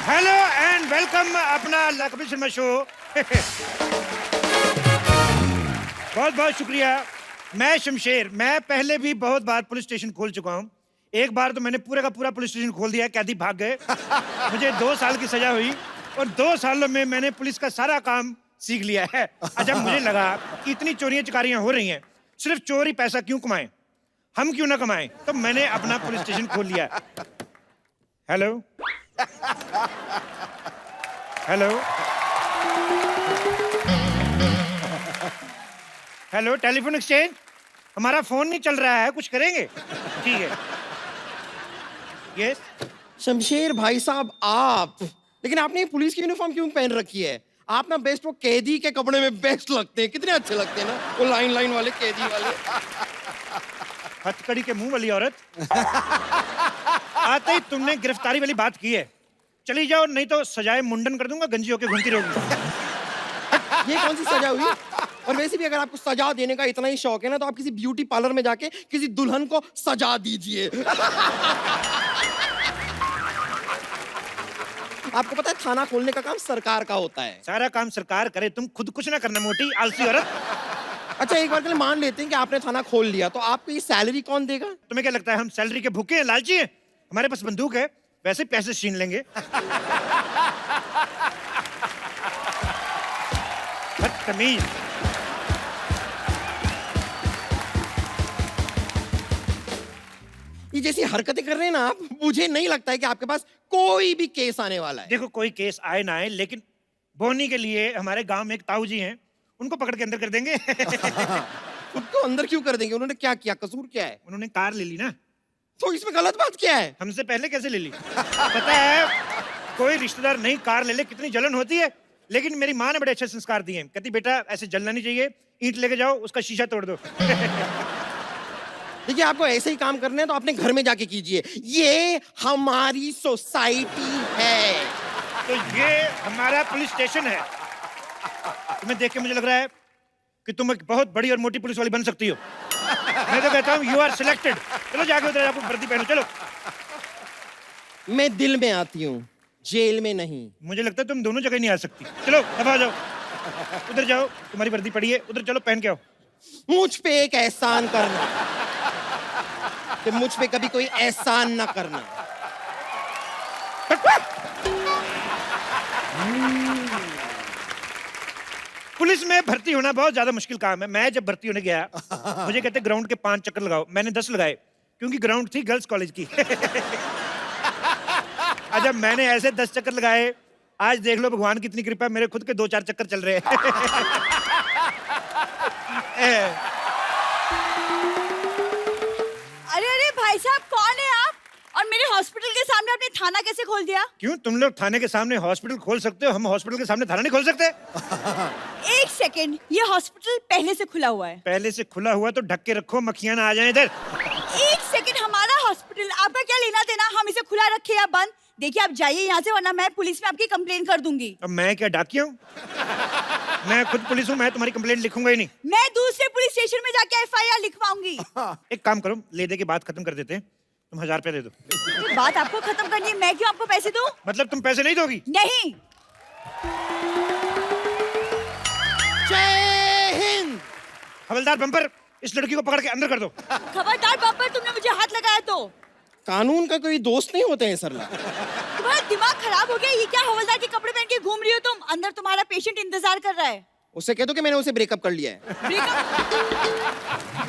Hello and welcome अपना Kapil Sharma show. बहुत बहुत शुक्रिया। मैं शमशेर, मैं पहले भी बहुत बार पुलिस स्टेशन खोल चुका हूँ। एक बार तो मैंने पूरा का पूरा पुलिस स्टेशन खोल दिया, कैदी भाग गए। मुझे 2 साल की सजा हुई और 2 सालों में मैंने पुलिस का सारा काम सीख लिया है। अच्छा, मुझे लगा कि इतनी चोरियां चकारियां हो रही हैं, सिर्फ चोर ही पैसा क्यों कमाएं, हम क्यों ना कमाएं, तो मैंने अपना पुलिस स्टेशन खोल लिया। Hello hello hello, telephone exchange, हमारा फोन नहीं चल रहा है, कुछ करेंगे? ठीक है। यस। शमशेर भाई साहब, आप लेकिन आपने ये पुलिस की यूनिफॉर्म क्यों पहन रखी है? आप ना बेस्ट वो कैदी के कपड़े में बेस्ट लगते हैं। कितने अच्छे लगते हैं ना वो लाइन लाइन वाले कैदी वाले। हथकड़ी के मुंह वाली औरत। आते ही तुमने गिरफ्तारी वाली बात की है। चली जाओ, नहीं तो सजाए मुंडन कर दूंगा, गंजी होके घूमती रहोगी। ये कौन सी सजा हुई? और वैसे भी अगर आपको सजा देने का इतना ही शौक है ना, तो आप किसी ब्यूटी पार्लर में जाके किसी दुल्हन को सजा दीजिए। आपको पता है थाना खोलने का काम सरकार का होता है। सारा काम सरकार करे, तुम खुद कुछ ना करना, मोटी आलसी औरत। अच्छा, एक बार के लिए मान लेते हैं कि आपने थाना खोल लिया, तो आपको ये सैलरी कौन देगा? तुम्हें क्या लगता है हम सैलरी के भूखे हैं, लालची हैं? हमारे पास बंदूक है, वैसे पैसे छीन लेंगे। बदतमीज। ये जैसी हरकतें कर रहे हैं ना आप, मुझे नहीं लगता है कि आपके पास कोई भी केस आने वाला है। देखो, कोई केस आए ना आए, लेकिन बोनी के लिए हमारे गांव में एक ताऊ जी हैं, उनको पकड़ के अंदर कर देंगे। उनको अंदर क्यों कर देंगे? उन्होंने क्या किया? कसूर क्या है? उन्होंने कार ले ली ना। तो इसमें गलत बात क्या है? हमसे पहले कैसे ले ली? पता है, कोई रिश्तेदार नई कार ले ले कितनी जलन होती है, लेकिन मेरी माँ ने बड़े अच्छे संस्कार दिए हैं। कहती बेटा ऐसे जलना नहीं चाहिए, ईंट लेके जाओ, उसका शीशा तोड़ दो। देखिए, आपको ऐसे ही काम करने हैं तो अपने घर में जाके कीजिए। ये हमारी सोसाइटी है। तो ये हमारा पुलिस स्टेशन है। तुम्हें देख के मुझे लग रहा है कि तुम एक बहुत बड़ी और मोटी पुलिस वाली बन सकती हो। मैं तो कहता हूँ यू आर सिलेक्टेड। चलो जाके उधर आपको वर्दी पहनो, चलो। मैं दिल में आती हूँ, जेल में नहीं। मुझे लगता है तुम दोनों जगह नहीं आ सकती। चलो दबा जाओ, उधर जाओ, तुम्हारी वर्दी पड़ी है, उधर चलो पहन के आओ। मुझ पे एक एहसान करना कि मुझ पे कभी कोई एहसान ना करना। पुलिस में भर्ती होना बहुत ज्यादा मुश्किल काम है। मैं जब भर्ती होने गया, मुझे कहते ग्राउंड के 5 चक्कर लगाओ, मैंने 10 लगाए, क्योंकि ग्राउंड थी गर्ल्स कॉलेज की। जब मैंने ऐसे 10 चक्कर लगाए, आज देख लो भगवान की इतनी कृपा, मेरे खुद के 2-4 चक्कर चल रहे हैं। अरे अरे भाई साहब, कौन है आप? और मेरे हॉस्पिटल के सामने आपने थाना कैसे खोल दिया? क्यों, तुम लोग थाने के सामने हॉस्पिटल खोल सकते हो, हम हॉस्पिटल के सामने थाना नहीं खोल सकते? एक सेकेंड, ये हॉस्पिटल पहले से खुला हुआ है। पहले से खुला हुआ तो ढक के रखो, मक्खियां ना आ जाएं इधर। एक सेकेंड, हमारा हॉस्पिटल, आपका क्या लेना देना हम इसे खुला रखे या बंद? देखिए आप जाइए यहाँ से, वरना मैं पुलिस में आपकी कंप्लेन कर दूंगी। अब मैं क्या डाकिया हूँ? मैं खुद पुलिस हूँ, मैं तुम्हारी कंप्लेंट लिखूंगा ही नहीं। मैं दूसरे पुलिस स्टेशन में जाके FIR लिखवाऊंगी। एक काम करो, ले दे के बात खत्म कर देते हैं। तुम 1000 रुपया दे दो। बात आपको खत्म करनी है, मैं क्यों आपको पैसे दूं? मतलब तुम पैसे नहीं दोगी? नहीं। जय हिंद। हवलदार बम्पर, इस लड़की को पकड़ के अंदर कर दो। खबरदार बम्पर, तुमने मुझे हाथ लगाया तो। कानून का कोई दोस्त नहीं होते हैं सरला। तुम्हारा दिमाग खराब हो गया? ये क्या हवलदार के कपड़े पहन के घूम रही हो तुम? अंदर तुम्हारा पेशेंट इंतजार कर रहा है। उससे कह दो कि मैंने उसे ब्रेकअप कर लिया है। ब्रेकअप?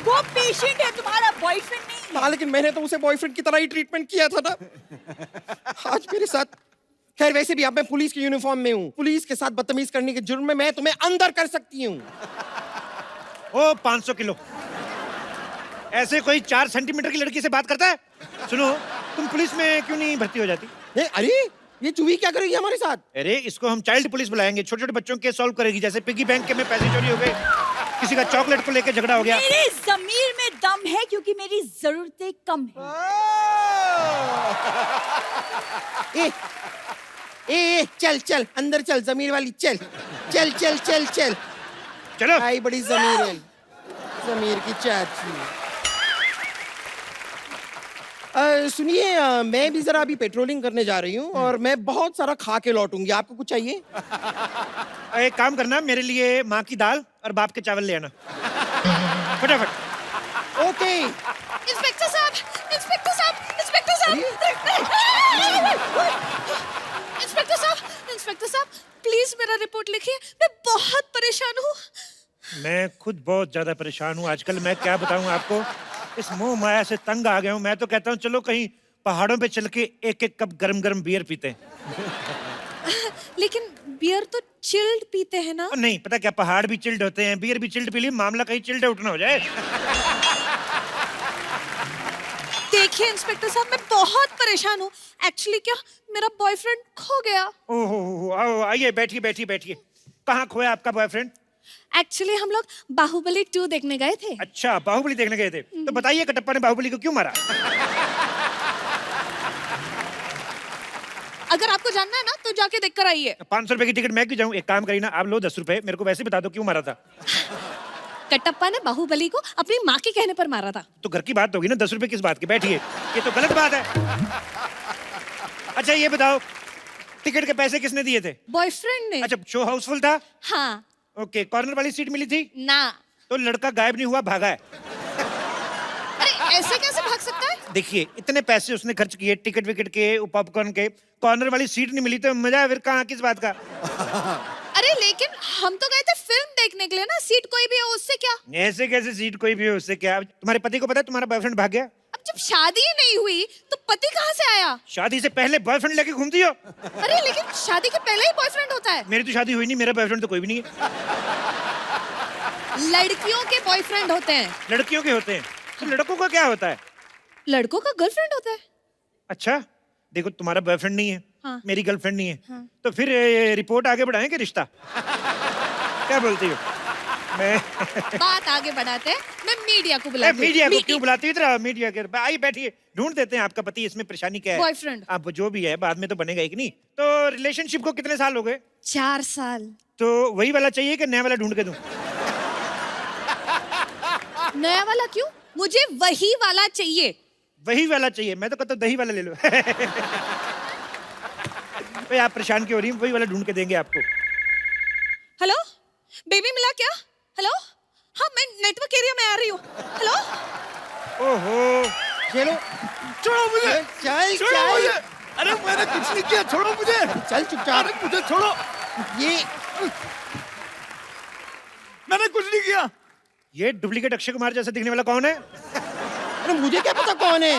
वो पेशेंट है, तुम्हारा बॉयफ्रेंड नहीं है। हाँ, लेकिन मैंने तो उसे बॉयफ्रेंड की तरह ही ट्रीटमेंट किया था ना। आज मेरे साथ। खैर, वैसे भी अब मैं पुलिस की यूनिफॉर्म में हूँ। पुलिस के साथ बदतमीज करने के जुर्म में मैं तुम्हें अंदर कर सकती हूँ। ओ 500 किलो, ऐसे कोई 4 सेंटीमीटर की लड़की से बात करता है? सुनो, तुम पुलिस में क्यों नहीं भर्ती हो जाती? अरे, ये चूही क्या करेगी हमारे साथ? अरे इसको हम चाइल्ड पुलिस बुलाएंगे, छोटे छोटे बच्चों के सॉल्व करेगी। जैसे पिगी बैंक के में पैसे चोरी हो गए, किसी का चॉकलेट को लेकर झगड़ा हो गया। मेरे ज़मीर में दम है, क्योंकि मेरी जरूरतें कम हैं। ए, चल चल अंदर चल, जमीर वाली चल चल चल चल चल। चलो। आई बड़ी जमीर है, जमीर की चाची। सुनिए, मैं भी जरा अभी पेट्रोलिंग करने जा रही हूँ और मैं बहुत सारा खा के लौटूंगी। आपको कुछ चाहिए? एक काम करना, मेरे लिए माँ की दाल और बाप के चावल ले आना फटाफट। ओके। इंस्पेक्टर साहब, इंस्पेक्टर साहब, इंस्पेक्टर साहब, इंस्पेक्टर साहब, इंस्पेक्टर साहब, प्लीज मेरा रिपोर्ट लिखिए, मैं बहुत परेशान हूँ। मैं खुद बहुत ज्यादा परेशान हूँ आजकल। मैं क्या बताऊँ आपको, इस मोह माया से तंग आ गया हूँ। मैं तो कहता हूँ चलो कहीं पहाड़ों पे चल के एक एक कप गरम गरम बियर पीते हैं। लेकिन बियर तो चिल्ड पीते हैं ना? और नहीं पता क्या, पहाड़ भी चिल्ड होते हैं, बियर भी चिल्ड पी ली, मामला कहीं चिल्ड आउट ना हो जाए। देखिए इंस्पेक्टर साहब, मैं बहुत परेशान हूँ। एक्चुअली क्या, मेरा बॉयफ्रेंड खो गया। ओहो, आओ आइए, बैठिए बैठिए बैठिए। कहाँ खोया आपका बॉयफ्रेंड? एक्चुअली हम लोग बाहुबली 2 देखने गए थे। अच्छा, बाहुबली देखने गए थे। तो बताइए कटप्पा ने बाहुबली को क्यों मारा? अगर आपको जानना है ना तो जाके देख कर आइए। 500 रुपए की टिकट मैं क्यों जाऊँ? एक काम करिए ना, आप लो 10 रुपए, मेरे को वैसे बता दो क्यों मारा था। कटप्पा ने बाहुबली को अपनी माँ के कहने पर मारा था। तो घर की बात होगी ना, 10 रुपए किस बात की? बैठिए, ये तो गलत बात है। अच्छा ये बताओ, टिकट के पैसे किसने दिए थे? बॉयफ्रेंड ने। अच्छा, शो हाउसफुल था? हाँ। ओके, कॉर्नर वाली सीट मिली थी? ना। तो लड़का गायब नहीं हुआ, भागा है। अरे ऐसे कैसे भाग सकता है? देखिए, इतने पैसे उसने खर्च किए टिकट विकेट के, पॉपकॉर्न के, कॉर्नर वाली सीट नहीं मिली तो मजा है फिर कहाँ, किस बात का? अरे लेकिन हम तो गए थे फिल्म देखने के लिए ना, सीट कोई भी हो उससे क्या? ऐसे कैसे सीट कोई भी हो, उससे क्या? तुम्हारे पति को पता है तुम्हारा बॉयफ्रेंड भाग गया? अब जब शादी ही नहीं हुई तो पति कहाँ से आया? शादी से पहले बॉयफ्रेंड लेके घूमती हो? अरे लेकिन शादी के पहले ही बॉयफ्रेंड होता है। मेरी तो शादी हुई नहीं, मेरा बॉयफ्रेंड तो कोई भी नहीं है। लड़कियों के बॉयफ्रेंड होते हैं। लड़कियों के होते हैं, तो लड़कों का क्या होता है? लड़कों का गर्लफ्रेंड होता है। अच्छा, देखो तुम्हारा बॉयफ्रेंड नहीं है, हाँ। मेरी गर्लफ्रेंड नहीं है, हाँ। तो फिर रिपोर्ट आगे बढ़ाएं कि रिश्ता? क्या बोलती हो? मैं बात आगे बढ़ाते हैं, मैं मीडिया को बुलाती हूँ। मीडिया को क्यों बुलाती? इधर आओ, मीडिया के आइए बैठिए, ढूंढ देते हैं आपका पति, इसमें परेशानी क्या है? बॉयफ्रेंड। आप जो भी है बाद में तो बनेगा ही कि नहीं। तो रिलेशनशिप को कितने साल हो गए? 4 साल। तो वही वाला चाहिए कि नया वाला ढूंढ के दूं? नया वाला क्यों? मुझे वही वाला चाहिए। वही वाला चाहिए? मैं तो कहता हूं दही वाला ले लो। भाई आप परेशान क्यों हो रही हैं? वही वाला ढूंढ के देंगे आपको। हेलो, बेबी मिला क्या? हेलो, हाँ मैं नेटवर्क एरिया में आ रही हूँ। हेलो। ओहो, चलो, छोड़ो मुझे, चल छोड़ो मुझे। चल, अरे मैंने कुछ नहीं किया, छोड़ो मुझे। चल चुपचाप। अरे मुझे छोड़ो, ये मैंने कुछ नहीं किया। ये डुप्लीकेट अक्षय कुमार जैसा दिखने वाला कौन है? अरे मुझे क्या पता कौन है?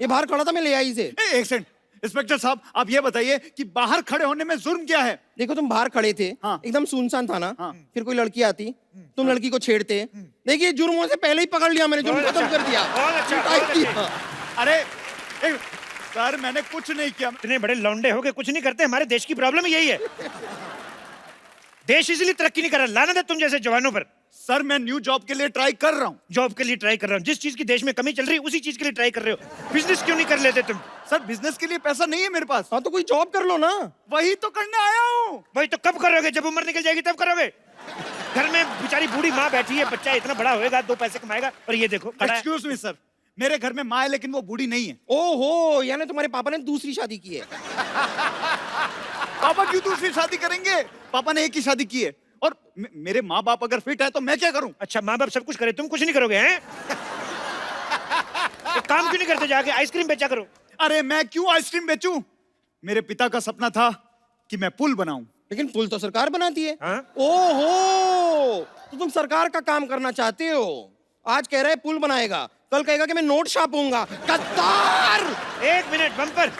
ये बाहर खड़ा था, मैं ले आई इसे। एक सेकंड, इंस्पेक्टर साहब आप ये बताइए कि बाहर खड़े होने में जुर्म क्या है? देखो तुम बाहर खड़े थे, हाँ। एकदम सुनसान था ना, हाँ। फिर कोई लड़की आती, तुम लड़की को छेड़ते। देखिए जुर्मों से पहले ही पकड़ लिया मैंने, जुर्म बहुत खत्म अच्छा, कर दिया। बहुत अच्छा, टाइट बहुत किया। अच्छा। अरे सर मैंने कुछ नहीं किया। इतने बड़े लौंडे हो के कुछ नहीं करते? हमारे देश की प्रॉब्लम यही है। देश इसलिए तरक्की नहीं कर रहा, लानत है तुम जैसे जवानों पर। सर मैं न्यू जॉब के लिए ट्राई कर रहा हूँ। जॉब के लिए ट्राई कर रहा हूँ? जिस चीज की देश में कमी चल रही है उसी चीज के लिए ट्राई कर रहे हो। बिजनेस क्यों नहीं कर लेते तुम? सर बिजनेस के लिए पैसा नहीं है मेरे पास। हाँ तो कोई जॉब कर लो ना। वही तो करने आया हूँ। भाई तो कब करोगे? जब उम्र निकल जाएगी तब करोगे? घर में बेचारी बूढ़ी माँ बैठी है, बच्चा इतना बड़ा होएगा, 2 पैसे कमाएगा, और ये देखो खड़ा है। एक्सक्यूज मी सर, मेरे घर में माँ है लेकिन वो बूढ़ी नहीं है। ओहो, यानी तुम्हारे पापा ने दूसरी शादी की है। पापा क्यों दूसरी शादी करेंगे? पापा ने एक ही शादी की है। और मेरे माँ बाप अगर फिट है तो मैं क्या करूं? अच्छा, माँ बाप सब कुछ करे, तुम कुछ नहीं करोगे हैं? एक काम क्यों नहीं करते, जाके आइसक्रीम बेचा करो। अरे मैं क्यों आइसक्रीम बेचूं? मेरे पिता का सपना था कि मैं पुल बनाऊं। लेकिन पुल तो सरकार बनाती है। हाँ? ओहो, तो तुम सरकार का काम करना चाहते हो। आज कह रहा है पुल बनाएगा, कल कहेगा कि मैं नोट छापूंगा। गद्दार! 1 मिनट बम्पर,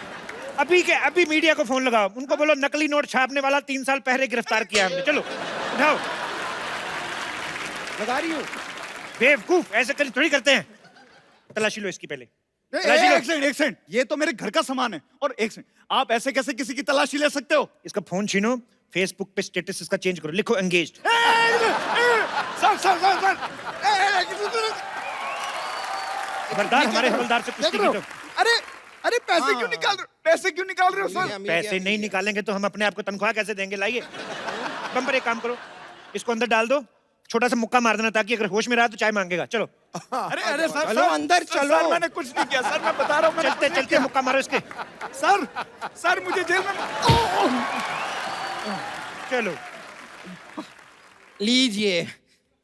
अभी के अभी मीडिया को फोन लगाओ, उनको बोलो नकली नोट छापने वाला 3 साल पहले गिरफ्तार किया हमने। चलो उठाओ। लगा रही हूँ। बेवकूफ, ऐसे कर थोड़ी करते हैं। तलाशी लो इसकी पहले। एक तलाशी लो। सेकंड, एक सेकंड, ये तो मेरे घर का सामान है। और एक सेकंड, आप ऐसे कैसे किसी की तलाशी ले सकते हो? इसका फोन छीनो, फेसबुक पे स्टेटस इसका चेंज करो, लिखो engaged. Sir sir sir sir, खबरदार हमारे हवलदार से कुश्ती की तो। अरे अरे पैसे क्यों निकाल रहे हो? पैसे क्यों निकाल रहे हो सर? पैसे नहीं निकालेंगे तो हम अपने आप को तनख्वाह कैसे देंगे? लाइए बम्पर, एक काम करो, इसको अंदर डाल दो, छोटा सा मुक्का मार देना ताकि अगर होश में रहा तो चाय मांगेगा। चलो अरे अरे सर चलो अंदर चलो। सर मैंने कुछ नहीं किया सर, मैं बता रहा हूँ मैंने चलते कुछ नहीं चलते मुक्का मारो इसके। किया। सर मुझे जेल में चलो लीजिए,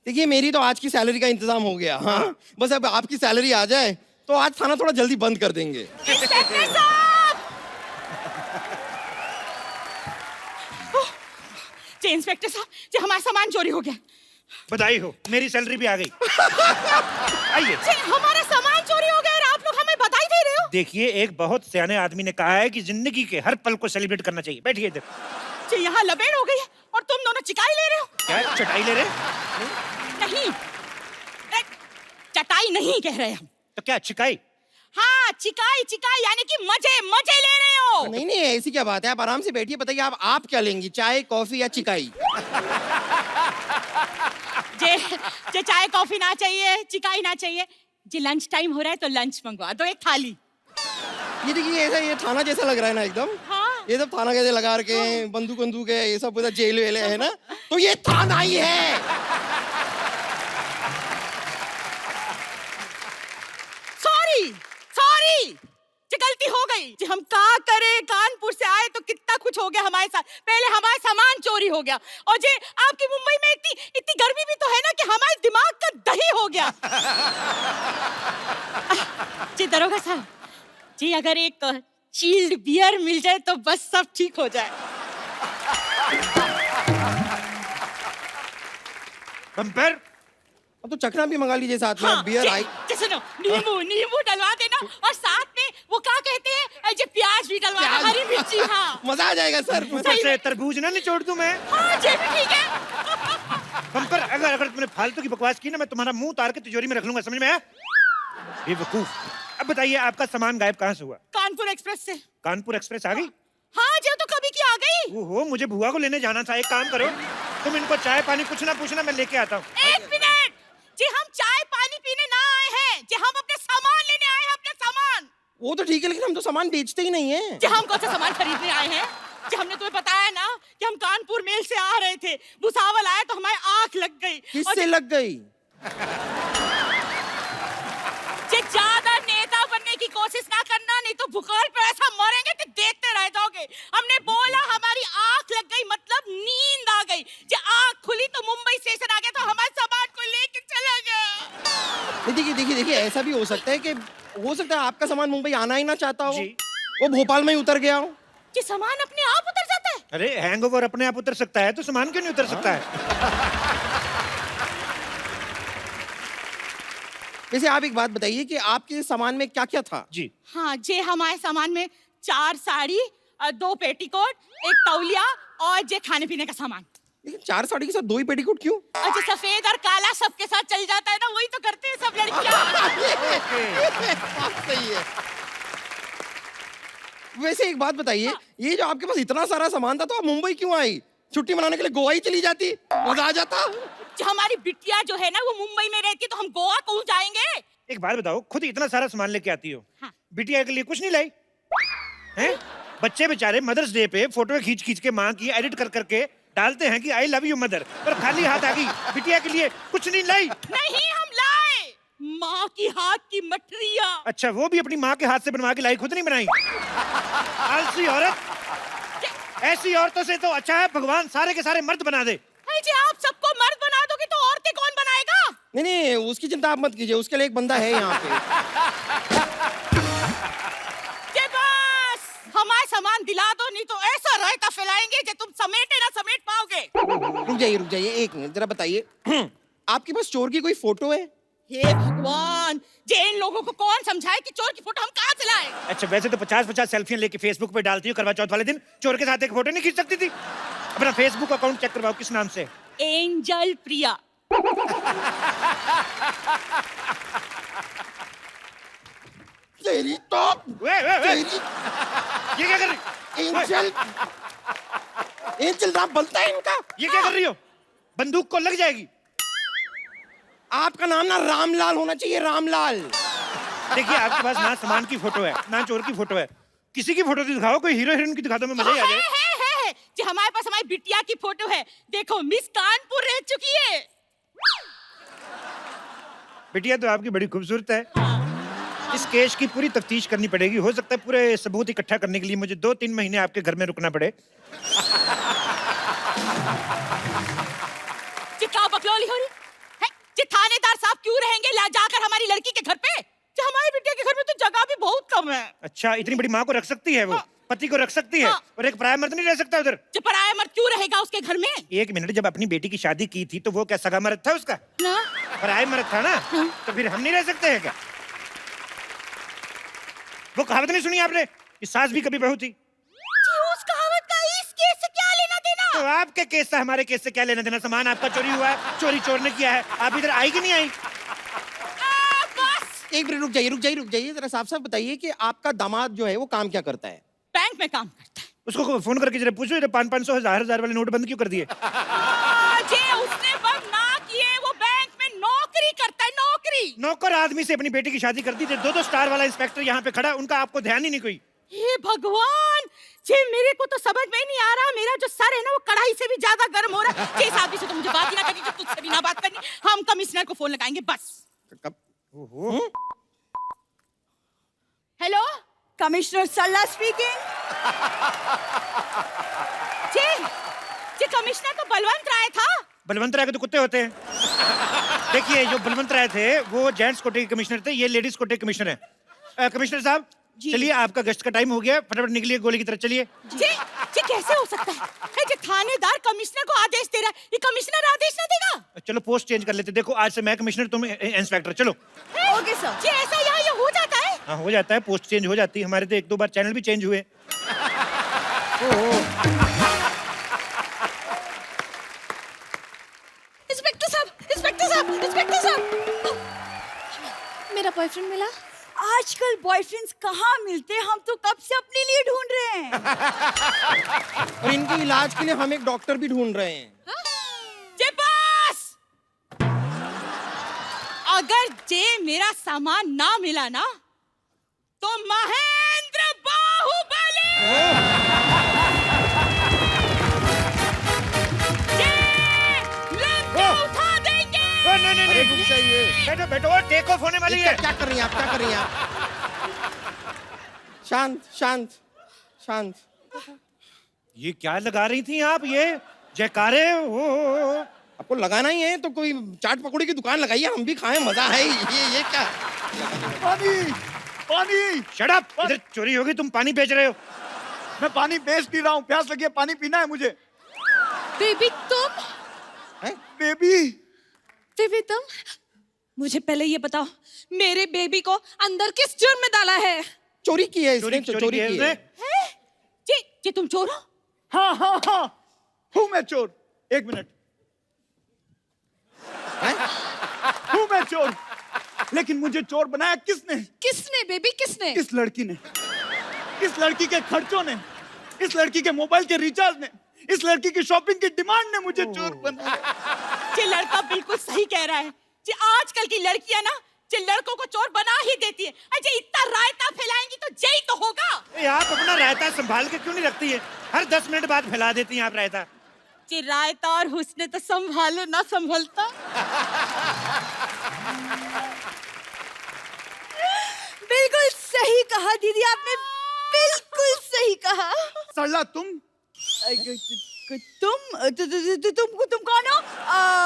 देखिए मेरी तो आज की सैलरी का इंतजाम हो गया। हाँ, बस अब आपकी सैलरी आ जाए तो आज थाना थोड़ा जल्दी बंद कर देंगे। इंस्पेक्टर साहब! जी इंस्पेक्टर साहब, जी हमारा सामान चोरी हो गया। बधाई हो, मेरी सैलरी भी आ गई। आइए। जी हमारा सामान चोरी हो गया और आप लोग हमें बधाई दे रहे हो? देखिए, एक बहुत सियाने आदमी ने कहा है कि जिंदगी के हर पल को सेलिब्रेट करना चाहिए। बैठिए इधर। जी यहाँ लबेड़ हो गई है और तुम दोनों चिकाई ले रहे हो? क्या चटाई ले रहे? नहीं, चटाई नहीं कह रहे हम। तो क्या चिकाई? हाँ, चिकाई चिकाई यानी कि मजे मजे ले रहे हो। नहीं नहीं, ऐसी क्या बात है, आप आराम से बैठिए। बताइए आप क्या लेंगी, चाय कॉफी या चिकाई? जे चाय कॉफी ना चाहिए, चिकाई ना चाहिए, जी लंच टाइम हो रहा है तो लंच मंगवा दो, एक थाली। ये देखिए, ऐसा ये थाना जैसा लग रहा है ना एकदम। हाँ। ये सब थाना कैसे लगा रखे हैं, बंदूक बंदूक है, ये सब जेल वेल है ना, तो ये थाना ही है। सॉरी सॉरी, जी गलती हो गई जी। हम का करे, कानपुर से आए तो कितना कुछ हो गया हमारे साथ। पहले हमारा सामान चोरी हो गया और जी आपकी मुंबई में इतनी गर्मी भी तो है ना कि हमारे दिमाग का दही हो गया। जी दरोगा साहब जी, अगर एक चिल्ड बियर मिल जाए तो बस सब ठीक हो जाए। बम्पर। अब तो चखना भी मंगा लीजिए साथ में, बियर आई। जी सुनो, नींबू डलवा देना और साथ में वो क्या कहते हैं जी, प्याज भी डलवा देना, हरी मिर्ची। हाँ मजा आ जाएगा सर। ऊपर से तरबूज ना निचोड़ दूं मैं। हाँ जी भी ठीक है। बम्पर, अगर तुमने फालतू की बकवास की ना, मैं तुम्हारा मुंह उतार के तिजोरी में रख लूंगा, समझ में आया? बेवकूफ। अब बताइए, आपका सामान गायब कहाँ से हुआ? कानपुर एक्सप्रेस से। कानपुर एक्सप्रेस आ गई? हाँ जी, तो कभी की आ गई। ओहो, मुझे बुआ को लेने जाना था। एक काम करो, तुम इनको चाय पानी कुछ ना पूछना, मैं लेके आता हूँ। एक मिनट जी, हम चाय पानी पीने ना आए हैं जी, हम अपने सामान लेने आए हैं, अपने सामान। वो तो ठीक है, लेकिन हम तो सामान बेचते ही नहीं है। जी हम कौन सा सामान खरीदने आए हैं जी? हमने तुम्हें बताया ना कि हम कानपुर मेल से आ रहे थे, भुसावल आए तो हमारी आंख लग गई। किससे लग गई? जी ज्यादा नेता बनने की कोशिश ना करना, नहीं तो भूगोल पे ऐसा मरेंगे कि देखते रह जाओगे। हमने बोला हमारी आंख लग गई, मतलब नींद आ गई जी। आंख खुली तो मुंबई स्टेशन आ गया, तो हमारे सामान को लेके चला गया। देखिए, ऐसा भी हो सकता है कि आपका सामान मुंबई आना ही ना चाहता हो, जी। वो भोपाल में ही उतर गया हो। कि सामान अपने आप उतर जाता है? अरे हैंगओवर अपने आप उतर सकता है तो सामान क्यों नहीं उतर सकता है? वैसे आप एक बात बताइए कि आपके सामान में क्या क्या था? जी। हाँ जी, हमारे सामान में 4 साड़ी, 2 पेटीकोट, 1 तौलिया और जे खाने पीने का सामान। लेकिन 4 साड़ी के साथ 2 ही पेटीकोट क्यों? अच्छा, सफेद और काला सबके साथ चल जाता है ना, वही तो करते हैं सब लड़कियां। बात सही है। वैसे एक बात बताइए, हाँ। ये जो आपके पास इतना सारा सामान था, तो आप मुंबई क्यों आई? छुट्टी मनाने के लिए गोवा ही चली जाती, मजा आ जाता। जो हमारी बिटिया जो है ना, वो मुंबई में रहती है, तो हम गोवा क्यों जाएंगे? एक बात बताओ, खुद इतना सारा सामान लेके आती हो, हाँ। बिटिया के लिए कुछ नहीं लाई? हैं? बच्चे बेचारे मदर्स डे पे फोटो खींच खींच के माँ की एडिट कर करके डालते हैं कि आई लव यू मदर, पर खाली हाथ आ गई, बिटिया के लिए कुछ नहीं लाई? नहीं, हम लाए माँ की हाथ की मठरिया। अच्छा, वो भी अपनी माँ के हाथ से बनवा के लाई, खुद नहीं बनाई? आलसी औरत। ऐसी औरतों से तो अच्छा है भगवान सारे के सारे मर्द बना दे। अरे जी, आप सबको मर्द बना दोगे तो औरतें कौन बनाएगा? नहीं, उसकी चिंता आप मत कीजिए, उसके लिए एक बंदा है यहाँ पे। जे बस हमारा सामान दिला दो, नहीं तो ऐसा रायता फैलाएंगे कि तुम समेटे ना समेट पाओगे। रुक जाइए, एक मिनट जरा बताइए, आपके पास चोर की कोई फोटो है? हे भगवान, जे इन लोगों को कौन समझाए कि चोर की फोटो हम कहाँ से लाए? अच्छा, वैसे तो 50-50 सेल्फियां लेके फेसबुक पे डालती हो, करवा चौथ वाले दिन चोर के साथ एक फोटो नहीं खींच सकती थी? अपना फेसबुक अकाउंट चेक करवाओ, किस नाम से? एंजल प्रिया। तेरी तो वे। तेरी ये क्या कर रही? एंजल नाम बनता है इनका। ये क्या कर रही हो? बंदूक को लग जाएगी। आपका नाम ना रामलाल होना चाहिए, रामलाल। देखिए, आपके पास ना सामान की फोटो है ना चोर की फोटो है, किसी की फोटो दिखाओ, कोई हीरो हीरोइन की दिखा दो, मैं मजा ही आ जाए। है जी, हमारे पास हमारी बिटिया की फोटो है, देखो मिस कानपुर रह चुकी है। बिटिया तो आपकी बड़ी खूबसूरत है। इस केस की पूरी तफ्तीश करनी पड़ेगी। हो सकता है पूरे सबूत इकट्ठा करने के लिए मुझे 2-3 महीने आपके घर में रुकना पड़े। जी क्या बकलौली हो रही है? जी थानेदार साहब क्यों रहेंगे ला जाकर हमारी लड़की के घर पे? जी हमारी बिटिया के घर में तो जगह भी बहुत कम है। अच्छा, इतनी बड़ी माँ को रख सकती है वो? हाँ। पति को रख सकती है? हाँ। और एक पराया मर्द नहीं रह सकता उधर? जी पराया मर्द क्यों रहेगा उसके घर में? एक मिनट, जब अपनी बेटी की शादी की थी तो वो क्या सगा मर्द था उसका? ना? पराया मर्द था ना? तो फिर हम नहीं रह सकते हैं क्या? वो कहावत नहीं सुनी आपने कि सास भी कभी बहू थी? जी उस कहावत का इस केस से क्या लेना देना? तो आपके केस से हमारे केस से क्या लेना देना? सामान आपका चोरी हुआ है, चोरी चोर ने किया है। आप इधर आई कि नहीं आई? बस एक मिनट रुक जाइए जरा साफ साफ बताइए कि आपका दामाद जो है वो काम क्या करता है? बैंक में काम करता है। उसको फोन करके जरा पूछो, इधर 500, 1000 वाले नोट बंद क्यों कर दिए? जी उसने बंद ना किए, वो बैंक में नौकरी करता है, नौकरी। नौकर आदमी से अपनी बेटी की शादी कर दी थी। 2-2 स्टार वाला इंस्पेक्टर यहाँ पे खड़ा, उनका आपको ध्यान ही नहीं कोई। हे भगवान, जी मेरे को तो समझ में नहीं आ रहा, मेरा जो सर है ना वो कढ़ाई से भी ज्यादा गर्म हो रहा है। जी इस आदमी से तो मुझे बात ही ना करनी, जो तुझसे भी ना बात करनी। हम कमिश्नर को फोन लगाएंगे बस। कब? हेलो, कमिश्नर सल्ला स्पीकिंग। जी कमिश्नर तो बलवंत राय था। बलवंत राय के तो कुत्ते होते हैं। देखिए, जो बलवंत राय थे वो जेंट्स कोटे के कमिश्नर थे, ये लेडीज कोटे के कमिश्नर हैं। कमिश्नर साहब चलिए, आपका गश्त का टाइम हो गया, फटाफट निकलिए गोली की तरफ चलिए। जी कैसे हो सकता है? जी थानेदार कमिश्नर को आदेश दे रहा है, ये कमिश्नर आदेश ना देगा? चलो पोस्ट चेंज कर लेते। देखो, आज से मैं कमिश्नर, तुम इंस्पेक्टर। चलो। Okay sir. जी ऐसा यहाँ ये हो जाता है? हाँ, हो जाता है, पोस्ट चेंज हो जाती है। हमारे तो 1-2 बार चैनल भी चेंज हुए। इंस्पेक्टर साहब, इंस्पेक्टर साहब, इंस्पेक्टर साहब, मेरा बॉयफ्रेंड मिला? आजकल बॉयफ्रेंड्स कहाँ मिलते हैं? हम तो कब से अपने लिए ढूंढ रहे हैं। और इनके इलाज के लिए हम एक डॉक्टर भी ढूंढ रहे हैं। जे बस, अगर जे मेरा सामान ना मिला ना तो महेंद्र बाहुबली जे लंका उठा देंगे। नहीं, रुक जाइए। बैठो बैठो, टेक ऑफ होने वाली है। क्या कर रही हैं आप? क्या कर रही हैं आप? शांत शांत शांत। ये क्या लगा रही थी आप? ये जयकारे हो। आपको लगाना ही है तो कोई चाट पकौड़ी की दुकान लगाइए, हम भी खाएं, मजा है। ये क्या? पानी पानी। Shut up! इधर चोरी होगी, तुम पानी बेच रहे हो। मैं पानी बेच नहीं रहा हूँ, प्यास लगी है, पानी पीना है मुझे। बेबी तुम, बेबी बेबी तुम, मुझे पहले ये बताओ, मेरे बेबी को अंदर किस जुर्म में डाला है? चोरी की है इसने, चोरी चोरी की है की इसने। है। जी तुम चोर हो? हाँ हाँ हाँ, हूँ मैं चोर। 1 मिनट, हूँ मैं चोर, लेकिन मुझे चोर बनाया किसने? किसने बेबी, किसने? इस लड़की ने, इस लड़की के खर्चों ने, इस लड़की के मोबाइल के रिचार्ज ने, इस लड़की की शॉपिंग की डिमांड ने मुझे चोर बनाया। ये लड़का बिल्कुल सही कह रहा है। जी आजकल की लड़कियां ना जे लड़कों को चोर बना ही देती है। अजय इतना रायता फैलाएंगी तो जय तो होगा। आप अपना रायता संभाल के क्यों नहीं रखती है? हर 10 मिनट बाद फैला देती हैं आप रायता। जी रायता और हुस्न तो संभालो ना संभलता। बिल्कुल सही कहा दीदी, आपने बिल्कुल सही कहा। सरला तुम तुम कौन हो?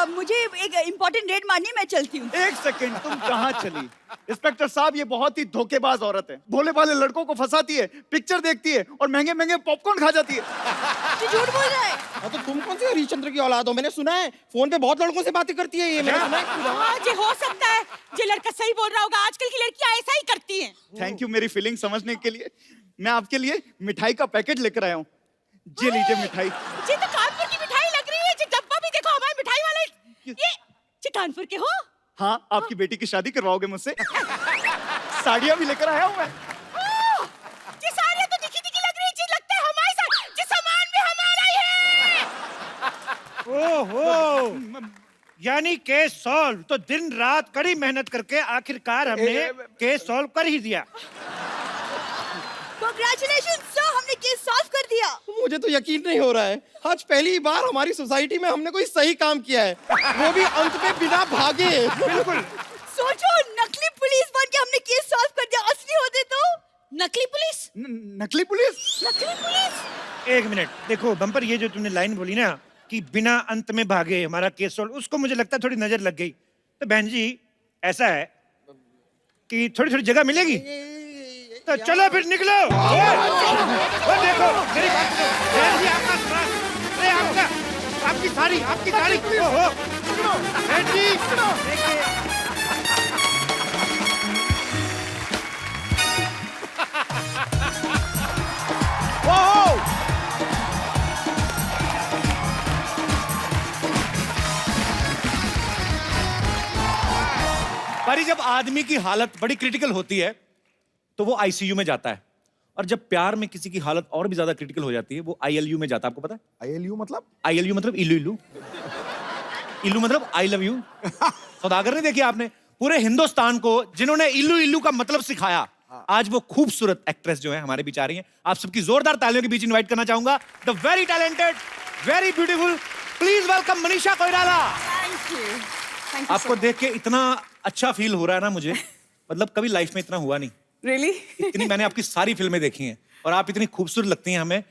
मुझे एक इम्पोर्टेंट रेड मारनी है, मैं चलती हूँ। 1 सेकंड, तुम कहाँ चली? इंस्पेक्टर साहब, ये बहुत ही धोखेबाज औरत है। भोले भाले लड़कों को फंसाती है, पिक्चर देखती है और महंगे महंगे पॉपकॉर्न खा जाती है। तू झूठ बोल रहा है। हाँ, तो तुम कौन से हरिश्चंद्र की औलाद हो? मैंने सुना है फोन पे बहुत लड़कों से बातें करती है ये, मैंने सुना है। हाँ जी हो सकता है, ये लड़का सही बोल रहा होगा। आजकल की लड़कियां ऐसा ही करती हैं। थैंक यू मेरी फीलिंग समझने के लिए। मैं आपके लिए मिठाई का पैकेट लेकर आया हूँ, ये लीजिए मिठाई। जी तो कानपुर की मिठाई लग रही है। जी डब्बा भी देखो, हमारे मिठाई वाले ये जी कानपुर के हो? हाँ, आपकी बेटी की शादी करवाओगे मुझसे? साड़ियाँ भी लेकर आया हूँ मैं। जी साड़ियाँ तो दिखी दिखी लग रही है। जी लगता है हमारे साथ, जी सामान भी हमारा ही है। ओहो, यानी केस सॉल्व। तो दिन रात कड़ी मेहनत करके आखिरकार हमने केस सॉल्व कर ही दिया। कांग्रेचुलेशन सर, हमने केस सॉल्व कर दिया। मुझे तो यकीन नहीं हो रहा है, आज पहली बार हमारी सोसाइटी में हमने कोई सही काम किया है, वो भी अंत में बिना भागे। बिल्कुल। सो सोचो नकली पुलिस बन के हमने केस सॉल्व कर दिया, असली होते तो नकली पुलिस? नकली पुलिस? नकली पुलिस। एक मिनट, देखो बम्पर, ये जो तुमने लाइन बोली ना कि बिना अंत में भागे हमारा केस सॉल्व, उसको मुझे लगता है थोड़ी नजर लग गई। तो बहन जी ऐसा है कि थोड़ी थोड़ी जगह मिलेगी, तो चलो फिर निकलो। वो देखो मेरी बात सुनो, बहन जी आपका सामान, अरे आपकी साड़ी, ओहो बहन जी देखिए। पर जब आदमी की हालत बड़ी क्रिटिकल होती है तो वो आईसीयू में जाता है, और जब प्यार में किसी की हालत और भी ज्यादा क्रिटिकल हो जाती है वो आईएलयू में जाता है। आपको पता है आईएलयू मतलब? आईएलयू मतलब इल्लू इल्लू, इल्लू मतलब आई लव यू। सौदागर नहीं देखी आपने? पूरे हिंदुस्तान को जिन्होंने इल्लू इल्लू का मतलब सिखाया, आज वो खूबसूरत एक्ट्रेस जो है हमारे बीच आ रही है। आप सबकी जोरदार तालियों के बीच इनवाइट करना चाहूंगा the very talented, very beautiful, please welcome Manisha Koirala. Thank you. आपको देख के इतना अच्छा फील हो रहा है ना मुझे, मतलब कभी लाइफ में इतना हुआ नहीं। रियली? इतनी मैंने आपकी सारी फिल्में देखी हैं और आप इतनी खूबसूरत लगती हैं हमें।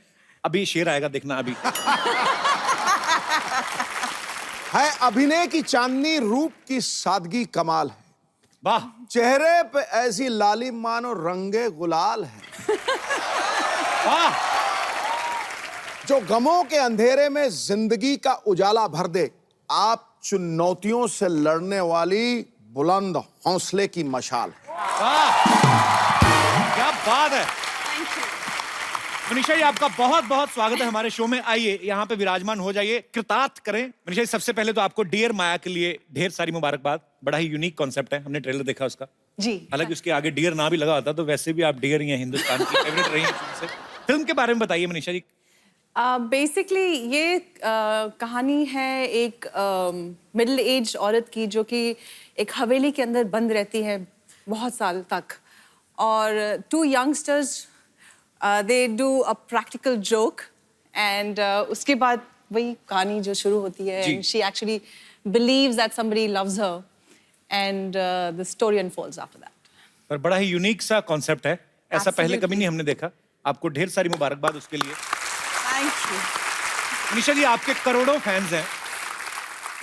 अभी शेर आएगा, देखना अभी। है अभिनय की चांदनी, रूप की सादगी कमाल है, वाह। चेहरे पे ऐसी लाली मानो रंगे गुलाल है, वाह। जो गमों के अंधेरे में जिंदगी का उजाला भर दे। आप चुनौतियों से लड़ने वाली बुलंद हौसले की मशाल है। वाह, क्या बात है। मनीषा जी आपका बहुत बहुत स्वागत है हमारे शो में। आइए यहाँ पे विराजमान हो जाइए, कृतार्थ करें। मनीषा जी सबसे पहले तो आपको डियर माया के लिए ढेर सारी मुबारकबाद। बड़ा ही यूनिक कॉन्सेप्ट है, हमने ट्रेलर देखा उसका। जी। हालांकि उसके आगे डियर ना भी लगा होता तो वैसे भी आप डियर ही हैं, हिंदुस्तान की फेवरेट रही हैं। फिल्म के बारे में बताइए मनीषा जी। बेसिकली ये कहानी है एक मिडिल एज औरत की जो कि एक हवेली के अंदर बंद रहती है बहुत साल तक, और two youngsters they do a practical joke, and उसके बाद वही कहानी जो शुरू होती है, and she actually believes that somebody loves her, and the story unfolds after that. पर बड़ा ही यूनिक सा कॉन्सेप्ट है, ऐसा पहले Absolutely. कभी नहीं हमने देखा। आपको ढेर सारी मुबारकबाद उसके लिए। Thank you. मनीषा जी आपके करोड़ों फैंस हैं,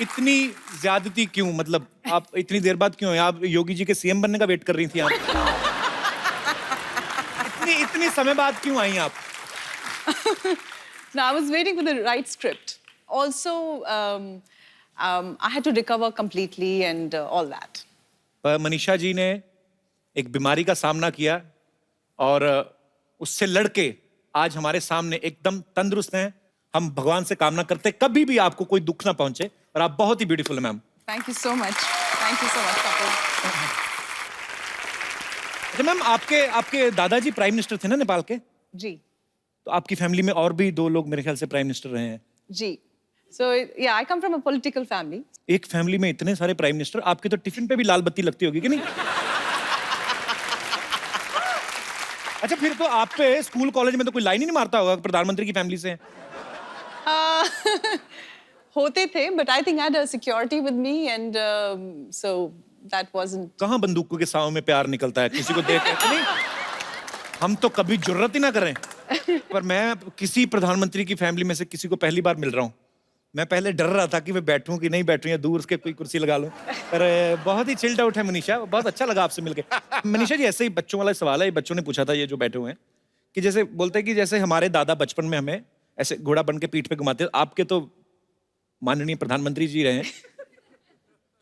इतनी ज्यादती क्यों? मतलब आप इतनी देर बाद क्यों? आप योगी जी के सीएम बनने का वेट कर रही थी आप? इतनी समय बाद क्यों आई आप? No, I was waiting for the right script. Also, I had to recover completely and all that. पर मनीषा जी ने एक बीमारी का सामना किया और उससे लड़के आज हमारे सामने एकदम तंदुरुस्त हैं। हम भगवान से कामना करते हैं कभी भी आपको कोई दुख ना पहुंचे, और आप बहुत ही ब्यूटीफुल हैं ma'am. Thank you so much. Thank you so much, Kapil. अच्छा मैम, आपके दादाजी प्राइम मिनिस्टर थे ना नेपाल के? जी. तो आपकी फैमिली में और भी 2 लोग मेरे ख्याल से प्राइम मिनिस्टर रहे हैं। जी. So yeah, I come from a political family. एक फैमिली में इतने सारे प्राइम मिनिस्टर, आपके तो टिफिन पे भी लाल बत्ती लगती होगी कि नहीं? अच्छा, फिर तो आप पे स्कूल कॉलेज में तो कोई लाइन ही नहीं मारता होगा प्रधानमंत्री की फैमिली से? होते थे, but I think I had a security with me, and so that wasn't. कहाँ बंदूकों के साव में प्यार निकलता है किसी को देख के? नहीं, हम तो कभी जुर्रत ही ना करें। पर मैं किसी प्रधानमंत्री की फैमिली में से किसी को पहली बार मिल रहा हूँ। मैं पहले डर रहा था कि मैं बैठूं कि नहीं बैठूं, या दूर उसके कोई कुर्सी लगा लूं। पर बहुत ही चिल्ड आउट है मनीषा, बहुत अच्छा लगा आपसे मिलके। मनीषा जी ऐसे ही बच्चों वाला सवाल है, बच्चों ने पूछा था ये जो बैठे हुए हैं, कि जैसे बोलते हैं कि जैसे हमारे दादा बचपन में हमें ऐसे घोड़ा बन के पीठ पे घुमाते, आपके तो माननीय प्रधानमंत्री जी रहे हैं,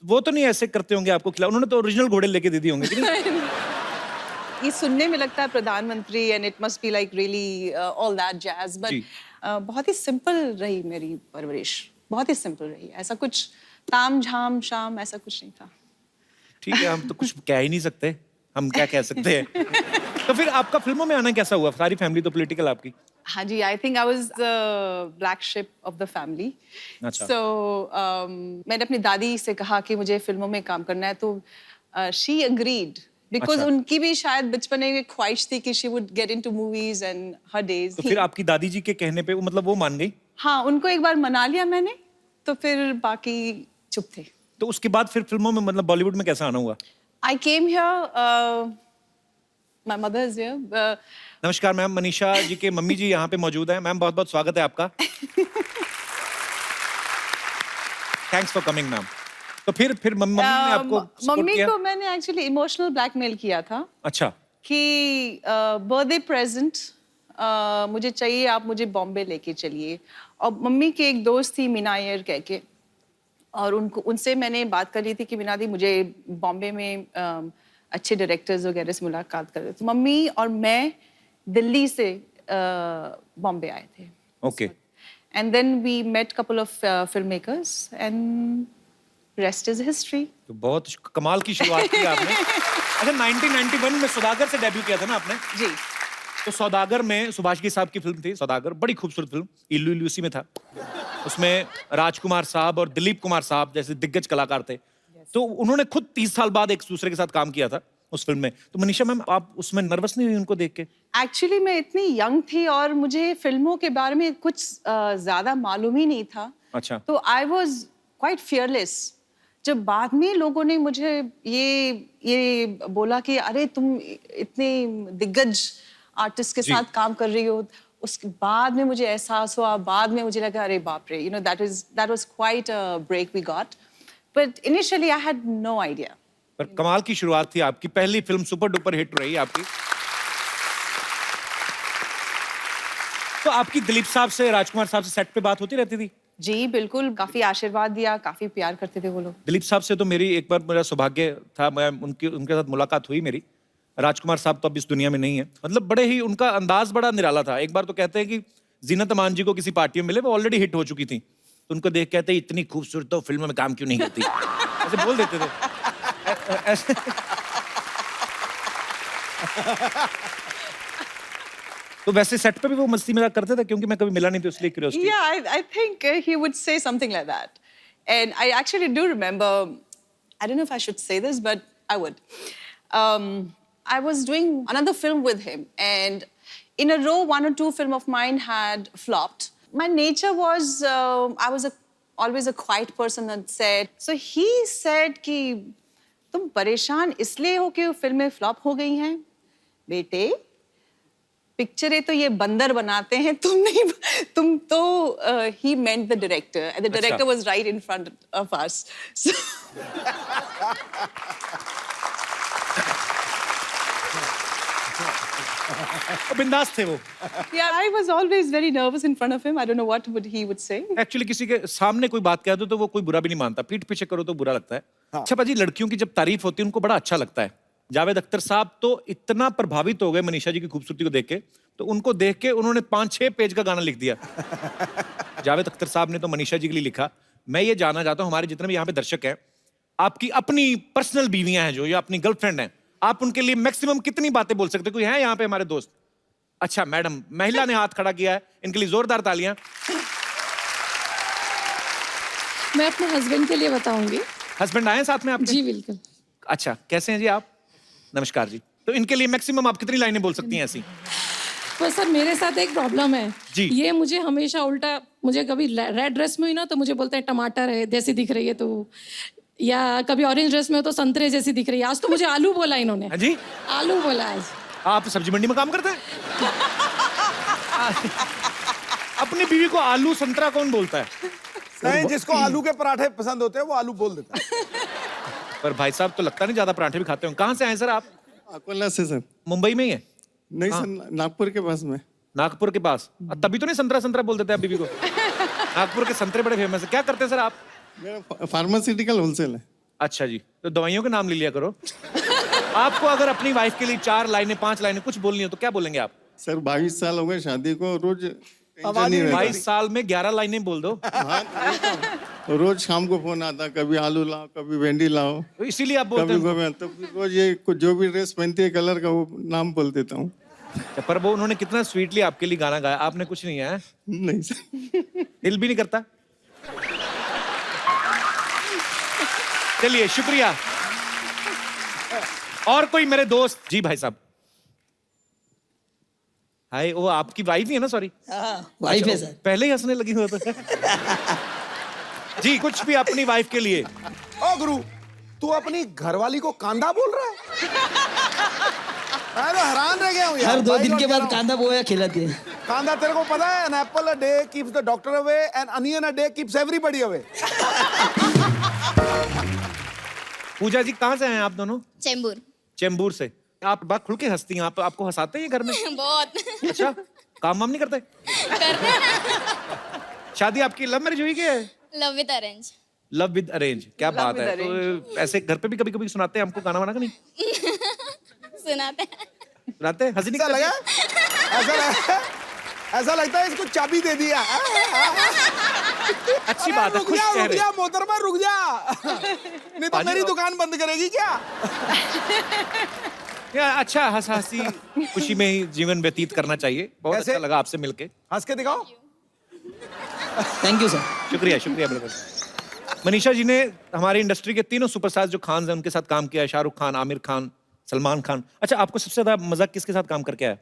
वो तो नहीं ऐसे करते होंगे आपको खिला? उन्होंने तो ओरिजिनल घोड़े लेके दे दिए होंगे कि नहीं? ये सुनने में लगता है प्रधानमंत्री, and it must be like really all that jazz, but बहुत ही सिंपल रही मेरी परवरिश, बहुत ही सिंपल रही। ऐसा कुछ ताम झाम शाम ऐसा कुछ नहीं था। ठीक है, हम तो कुछ कह ही नहीं सकते, हम क्या कह सकते हैं। तो फिर आपका फिल्मों में आना कैसा हुआ? सारी फैमिली तो पॉलिटिकल आपकी। हाँ जी, I think I was the black sheep of the family. अच्छा। सो मैंने अपनी दादी से कहा कि मुझे फिल्मों में काम करना है, तो शी अग्रीड, बिकॉज अच्छा। उनकी भी शायद बचपन में एक ख्वाहिश थी कि she would get into movies and her days. तो फिर आपकी दादी जी के कहने पे मतलब वो मान गई? हाँ, उनको एक बार मना लिया मैंने, तो फिर बाकी चुप थे। तो उसके बाद फिर फिल्मों में मतलब बॉलीवुड में कैसा आना हुआ? I came here. My mother is here. नमस्कार मैम, मनीषा जी के मम्मी जी यहाँ पे मौजूद हैं। मैम बहुत बहुत स्वागत है आपका। Thanks for coming ma'am. तो फिर मम्मी ने आपको support मम्मी किया? को मैंने एक्चुअली इमोशनल ब्लैकमेल किया था अच्छा, कि बर्थडे प्रेजेंट मुझे चाहिए, आप मुझे बॉम्बे लेके चलिए। और मम्मी की एक दोस्त थी मीना अय्यर कह के, और उनसे मैंने बात कर रही थी कि मीना दी मुझे बॉम्बे में अच्छे डायरेक्टर्स वगैरह से मुलाकात कर रहे थे। मम्मी और मैं दिल्ली से बॉम्बे आए थे। Okay. And then we met couple of film makers and rest is history. तो बहुत कमाल की शुरुआत की आपने। अच्छा, 1991 में सौदागर से डेब्यू किया था ना आपने? जी। तो सौदागर में सुभाष घई साहब की फिल्म थी सौदागर, बड़ी खूबसूरत फिल्म, इल्लू इल्लू उसी में था। उसमें राजकुमार साहब और दिलीप कुमार साहब जैसे दिग्गज कलाकार थे। तो उन्होंने खुद 30 साल बाद एक दूसरे के साथ काम किया था उस फिल्म में। तो मनीषा मैम, आप उसमें नर्वस नहीं हुई उनको देख के? एक्चुअली मैं इतनी यंग थी और मुझे फिल्मों के बारे में कुछ ज्यादा मालूम ही नहीं था। अच्छा। तो आई वॉज क्वाइट फियरलेस। जब बाद में लोगों ने मुझे ये बोला कि अरे तुम इतने दिग्गज आर्टिस्ट के साथ काम कर रही हो, उसके बाद में मुझे एहसास हुआ, बाद में मुझे लगा अरे बाप रे, you know that was quite a break we got, but initially I had no idea. पर कमाल की शुरुआत थी आपकी, पहली फिल्म सुपर डुपर हिट रही आपकी। तो आपकी दिलीप साहब से, राजकुमार साहब से सेट पे बात होती रहती थी? जी बिल्कुल, काफी आशीर्वाद दिया, काफी प्यार करते थे वो लोग। दिलीप साहब से तो मेरी एक बार मेरा सौभाग्य था, मैं उनके साथ मुलाकात हुई मेरी। राजकुमार साहब तो अब इस दुनिया में नहीं है। मतलब बड़े ही, उनका अंदाज बड़ा निराला था। एक बार तो कहते हैं कि जीनत अमान जी को किसी पार्टी में मिले, वो ऑलरेडी हिट हो चुकी थी, तो उनको देख कहते इतनी खूबसूरत तो फिल्म में काम क्यों नहीं करती, ऐसे बोल देते थे। ऐसे तो वैसे सेट पे भी वो मस्ती मजाक करते थे? क्योंकि मैं कभी मिला नहीं था इसलिए curiosity. Yeah, I think he would say something like that. And I actually do remember, I don't know if I should say this, but I would. I was doing another film with him, and in a row, 1 or 2 films of mine had flopped. My nature was, I was always a quiet person on set. So he said कि तुम परेशान इसलिए हो कि फिल्में flop हो गई हैं? बेटे, पिक्चरें तो ये बंदर बनाते हैं, तुम नहीं, तुम तो he meant the director, and the director was right in front of us. So बिंदास थे वो। yeah, I was always very nervous in front of him. I don't know what he would say. Actually किसी के सामने कोई बात कह दो तो वो कोई बुरा भी नहीं मानता, पीठ पीछे करो तो बुरा लगता है। अच्छा पाजी, लड़कियों की जब तारीफ होती है उनको बड़ा अच्छा लगता है। जावेद अख्तर साहब तो इतना प्रभावित हो गए मनीषा जी की खूबसूरती को देख के, तो उनको देख के उन्होंने 5-6 पेज का गाना लिख दिया। जावेद अख्तर साहब ने तो मनीषा जी के लिए लिखा। मैं ये जानना चाहता हूँ, हमारे जितने भी यहाँ पे दर्शक हैं, आपकी अपनी पर्सनल बीवियां हैं जो, या अपनी गर्लफ्रेंड हैं, आप उनके लिए मैक्सिमम कितनी बातें बोल सकते हैं? कोई है यहाँ पे हमारे दोस्त? अच्छा मैडम, महिला ने हाथ खड़ा किया है, इनके लिए जोरदार तालियां। मैं अपने हस्बैंड के लिए बताऊंगी। हस्बैंड आए हैं साथ में आपके? जी बिल्कुल। अच्छा, कैसे हैं जी आप? नमस्कार जी। तो इनके लिए मैक्सिमम आप कितनी लाइनें बोल सकती हैं ऐसी? पर सर मेरे साथ एक प्रॉब्लम है जी। ये मुझे हमेशा उल्टा, मुझे कभी रेड ड्रेस में हुई ना तो मुझे बोलते हैं टमाटर है जैसी दिख रही है, तो या कभी ऑरेंज ड्रेस में हो तो संतरे जैसी दिख रही है। आज तो मुझे आलू बोला इन्होंने। हाँ जी, आलू बोला आज। आप सब्जी मंडी में काम करते हैं? अपनी बीवी को आलू संतरा कौन बोलता है? नहीं, जिसको आलू के पराठे पसंद होते हैं वो आलू बोल देता है। पर भाई साहब तो लगता नहीं ज्यादा पराठे भी खाते हो। कहाँ से आए सर आप? अकोला से सर। मुंबई में ही है? नहीं सर, नागपुर के पास में। नागपुर के पास? तभी तो नहीं संतरा संतरा बोल देते आप बीवी को। नागपुर के संतरे बड़े फेमस है। क्या करते हैं सर आप? मेरा फार्मास्यूटिकल होलसेल है। अच्छा जी, तो दवाइयों के नाम ले लिया करो। आपको अगर अपनी वाइफ के लिए 4 लाइनें 5 लाइनें कुछ बोलनी हो तो क्या बोलेंगे आप? सर 22 साल हो गए शादी को, रोज टेंशन ही रहता। 22 साल में 11 लाइनें बोल दो। रोज शाम को फोन आता, कभी आलू लाओ, कभी भिंडी लाओ, तो इसीलिए आप बोलते कभी हैं। गोभी। तो रोज ये जो भी ड्रेस पहनती है कलर का वो नाम बोल देता हूँ। पर वो उन्होंने कितना स्वीटली आपके लिए गाना गाया, आपने कुछ नहीं है? नहीं सर। दिल भी नहीं करता? चलिए शुक्रिया। और कोई मेरे दोस्त? जी भाई साहब। हाय, वो आपकी वाइफ ही है ना? सॉरी, वाइफ है सर। पहले ही हंसने लगी हुआ था। जी, कुछ भी अपनी वाइफ के लिए। ओ गुरु, तू अपनी घरवाली को कांदा बोल रहा है? मैं तो हैरान रह गया हूँ यार। हर 2 भाई दिन के कह बाद रहा हूँ। कांदा बोया खिलाती है। कांदा तेरे को पता है, an apple a day keeps the doctor away and onion a day keeps everybody away. पूजा जी कहाँ से हैं आप दोनों? चेंबूर। चेंबूर से। आप बात खुल के हंसती हैं, आपको हंसाते हैं ये घर में? बहुत। अच्छा, काम वाम नहीं करते? करते हैं ना। शादी आपकी लव मैरिज हुई क्या है? Love with arrange. Love with arrange, क्या Love बात with है। तो ऐसे घर पे भी कभी कभी सुनाते हैं हमको गाना वाना का नहीं? सुनाते हैं। सुनाते हैं? हंसी नहीं ऐसा करती? लगा, ऐसा लगता है इसको चाबी दे दिया। अच्छी बात है, रुक खुश जा, रुक चेहरे। जा मोहतरमा, रुक जा। नहीं तो मेरी दुकान बंद करेगी क्या? यार अच्छा, हंसी खुशी में ही जीवन व्यतीत करना चाहिए। बहुत कैसे? अच्छा लगा आपसे मिलके। हंस के दिखाओ। Thank you sir. शुक्रिया शुक्रिया बिल्कुल। मनीषा जी ने हमारी इंडस्ट्री के तीनों सुपरस्टार जो खान हैं उनके साथ काम किया है, शाहरुख खान, आमिर खान, सलमान खान। अच्छा, आपको सबसे ज्यादा मजा किसके साथ काम करके आया?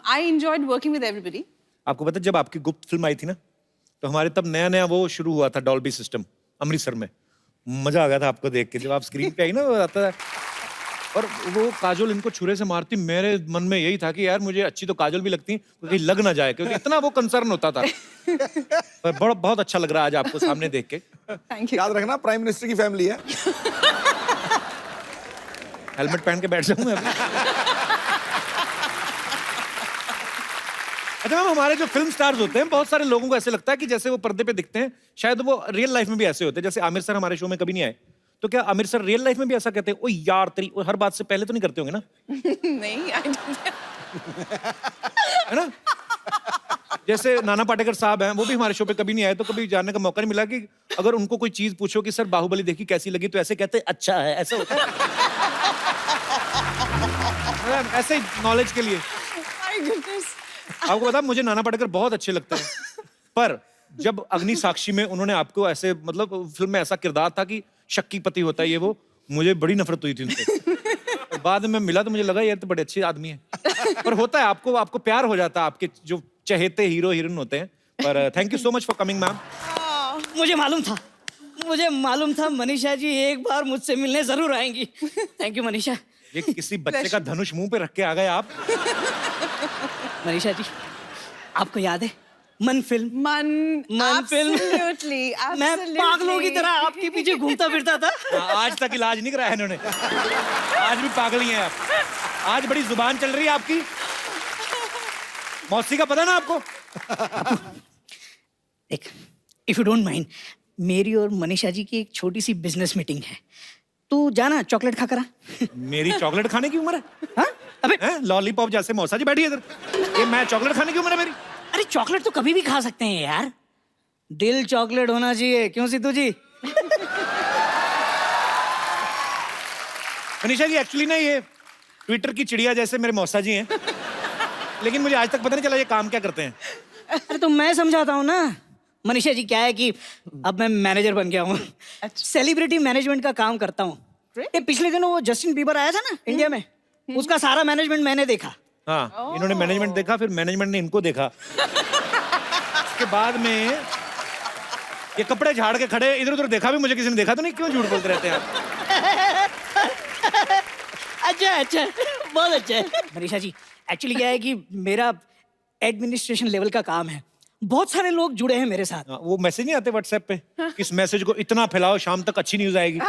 I enjoyed working with everybody. आपको पता है जब आपकी गुप्त फिल्म आई थी ना, तो हमारे तब नया नया वो शुरू हुआ था, डॉल्बी सिस्टम अमृतसर में। मजा आ गया था आपको देख के, जब आप स्क्रीन पे आई ना, वो आता था और वो काजोल इनको छुरे से मारती, मेरे मन में यही था कि यार मुझे अच्छी तो काजोल भी लगती, कहीं लग ना जाए, क्योंकि इतना वो कंसर्न होता था। पर बहुत अच्छा लग रहा है आज आपको सामने देख के। Thank you. याद रखना, प्राइम मिनिस्टर की फैमिली है। हेलमेट पहन के बैठ जाऊं मैं अभी। अच्छा मैम, हमारे जो फिल्म स्टार्स होते हैं, बहुत सारे लोगों को ऐसे लगता है कि जैसे वो पर्दे पे दिखते हैं, शायद वो रियल लाइफ में भी ऐसे होते हैं। जैसे आमिर सर हमारे शो में कभी नहीं आए, तो क्या आमिर सर रियल लाइफ में भी ऐसा कहते हैं, ओ यार तेरी, हर बात से पहले तो नहीं करते होंगे ना? नहीं, I don't. है ना? जैसे नाना पाटेकर साहब हैं, वो भी हमारे शो पे कभी नहीं आए, तो कभी जानने का मौका नहीं मिला कि अगर उनको कोई चीज पूछो कि सर बाहुबली देखी कैसी लगी, तो ऐसे कहते हैं अच्छा है, ऐसा होता है। ऐसे ही नॉलेज के लिए। My goodness. आपको पता है, मुझे नाना पाटेकर बहुत अच्छे लगते हैं, पर जब अग्नि साक्षी में उन्होंने आपको ऐसे, मतलब फिल्म में ऐसा किरदार था कि शक्की पति होता है ये वो, मुझे बड़ी नफरत हुई थी उनसे। और बाद में मिला तो मुझे लगा यार तो बड़े अच्छे आदमी है। पर होता है, आपको प्यार हो जाता है आपके जो चहेते हीरो हीरोइन होते हैं। पर thank you so much for coming ma'am. मुझे मालूम था मनीषा जी एक बार मुझसे मिलने जरूर आएंगी। Thank you Manisha. ये किसी बच्चे का धनुष मुंह पे रख के आ गए आप। मनीषा जी, आपको याद है मन फिल्म? Man, film. absolutely, मैं absolutely. पागलों की तरह आपके पीछे घूमता फिरता था। आज तक इलाज नहीं कराया इन्होंने, आज भी पागल ही हैं आप। आज बड़ी जुबान चल रही है आपकी। मौसी का पता ना आपको? देख, इफ यू डोंट माइंड, मेरी और मनीषा जी की एक छोटी सी बिजनेस मीटिंग है, तू जाना चॉकलेट खा कर आ। मेरी चॉकलेट खाने की उम्र है? हाँ? अबे लॉलीपॉप जैसे मौसा जी बैठी है इधर, ये मैं चॉकलेट खाने की उम्र है मेरी? अरे चॉकलेट तो कभी भी खा सकते हैं यार, दिल चॉकलेट होना चाहिए, क्यों सिद्धू जी? मनीषा जी एक्चुअली ना ये ट्विटर की चिड़िया जैसे मेरे मौसा जी हैं, लेकिन मुझे आज तक पता नहीं चला ये काम क्या करते हैं। अरे तो मैं समझाता हूँ ना। मनीषा जी, क्या है कि अब मैं मैनेजर बन गया हूँ, सेलिब्रिटी मैनेजमेंट का काम करता हूँ। ये पिछले दिनों वो जस्टिन बीबर आया था ना इंडिया में, उसका सारा मैनेजमेंट मैंने देखा। हाँ, इन्होंने मैनेजमेंट देखा, फिर मैनेजमेंट ने इनको देखा। उसके बाद में ये कपड़े झाड़ के खड़े, इधर उधर देखा भी मुझे किसी ने देखा तो नहीं, क्यों झूठ बोलते रहते हैं आप? अच्छा, बहुत अच्छा है। मनीषा जी, एक्चुअली क्या है कि मेरा एडमिनिस्ट्रेशन लेवल का काम है, बहुत सारे लोग जुड़े हैं मेरे साथ। वो मैसेज नहीं आते व्हाट्सएप पे, इस मैसेज को इतना फैलाओ शाम तक अच्छी न्यूज आएगी।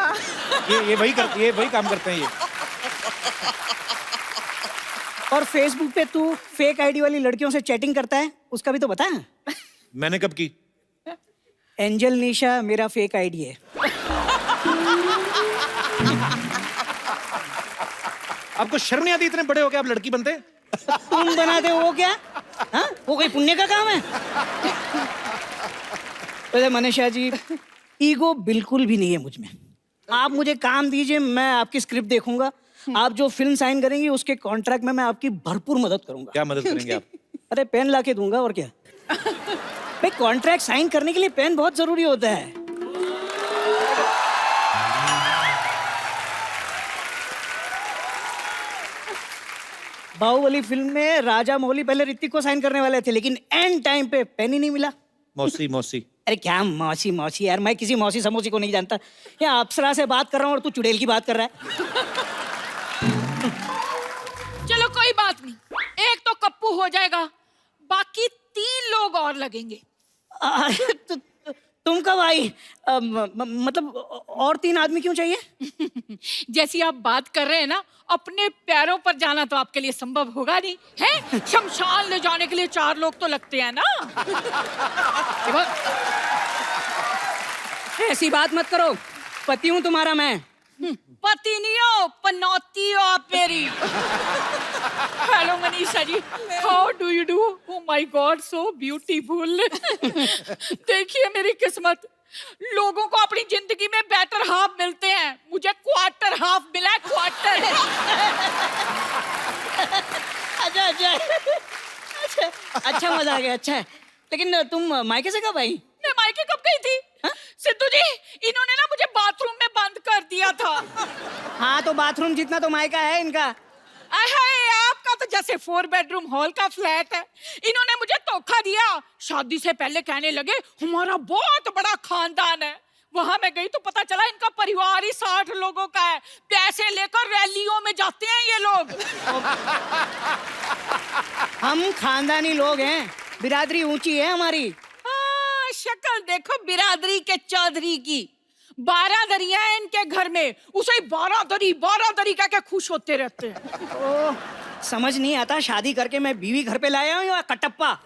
ये वही काम करते हैं ये। और फेसबुक पे तू फेक आईडी वाली लड़कियों से चैटिंग करता है, उसका भी तो बता। मैंने कब की? एंजल निशा मेरा फेक आईडी है। आपको शर्म नहीं आती? इतने बड़े हो के आप लड़की बनते? तुम बनाते हो वो क्या? हाँ, वो कोई पुण्य का काम है? वैसे मनीषा जी, ईगो बिल्कुल भी नहीं है मुझ में। आप मुझे काम दीजिए, मैं आपकी स्क्रिप्ट देखूंगा, आप जो फिल्म साइन करेंगी उसके कॉन्ट्रैक्ट में मैं आपकी भरपूर मदद करूंगा। क्या मदद करेंगे आप? अरे पेन ला के दूंगा, और क्या। भाई कॉन्ट्रैक्ट साइन करने के लिए पेन बहुत जरूरी होता है। बाहुबली फिल्म में राजा मौली पहले ऋतिक को साइन करने वाले थे, लेकिन एंड टाइम पे पेन ही नहीं मिला। मौसी मौसी। अरे क्या मौसी मौसी यार, मैं किसी मौसी समोसी को नहीं जानता। यहाँ अप्सरा से बात कर रहा हूँ और तू चुड़ैल की बात कर रहा है। चलो कोई बात नहीं, एक तो कप्पू हो जाएगा, बाकी 3 लोग और लगेंगे। तुम कब आई? मतलब और 3 आदमी क्यों चाहिए? जैसी आप बात कर रहे हैं ना, अपने पैरों पर जाना तो आपके लिए संभव होगा नहीं है। शमशान ले जाने के लिए 4 लोग तो लगते हैं ना। ऐसी बात मत करो, पति हूँ तुम्हारा मैं। पति नहीं हो, पनौती हो आप मेरी। Hello Manisha ji, how do you do? Oh my god, so beautiful. देखिए मेरी किस्मत, लोगों को अपनी जिंदगी में बेटर हाफ मिलते हैं, मुझे क्वार्टर हाफ मिला है, क्वार्टर। अच्छा मजा आ गया। अच्छा है, लेकिन तुम मायके से कब आई? मैं मायके कब गई थी? सिद्धू जी, इन्होंने ना मुझे बाथरूम में बंद कर दिया था। हाँ तो बाथरूम जितना तो मायका है इनका। आपका तो जैसे 4 बेडरूम हॉल का फ्लैट है। इन्होंने मुझे धोखा दिया। शादी से पहले कहने लगे हमारा बहुत बड़ा खानदान है। वहां मैं गई तो पता चला इनका परिवार ही 60 लोगों का है। पैसे लेकर रैलियों में जाते हैं ये लोग। हम खानदानी लोग हैं, बिरादरी ऊंची है हमारी। शक्ल देखो बिरादरी के चौधरी की। 12 दरिया है इनके घर में, उसे 12 दरी कह के खुश होते रहते हैं। ओह, समझ नहीं आता, शादी करके मैं बीवी घर पे लाया हूँ या कटप्पा?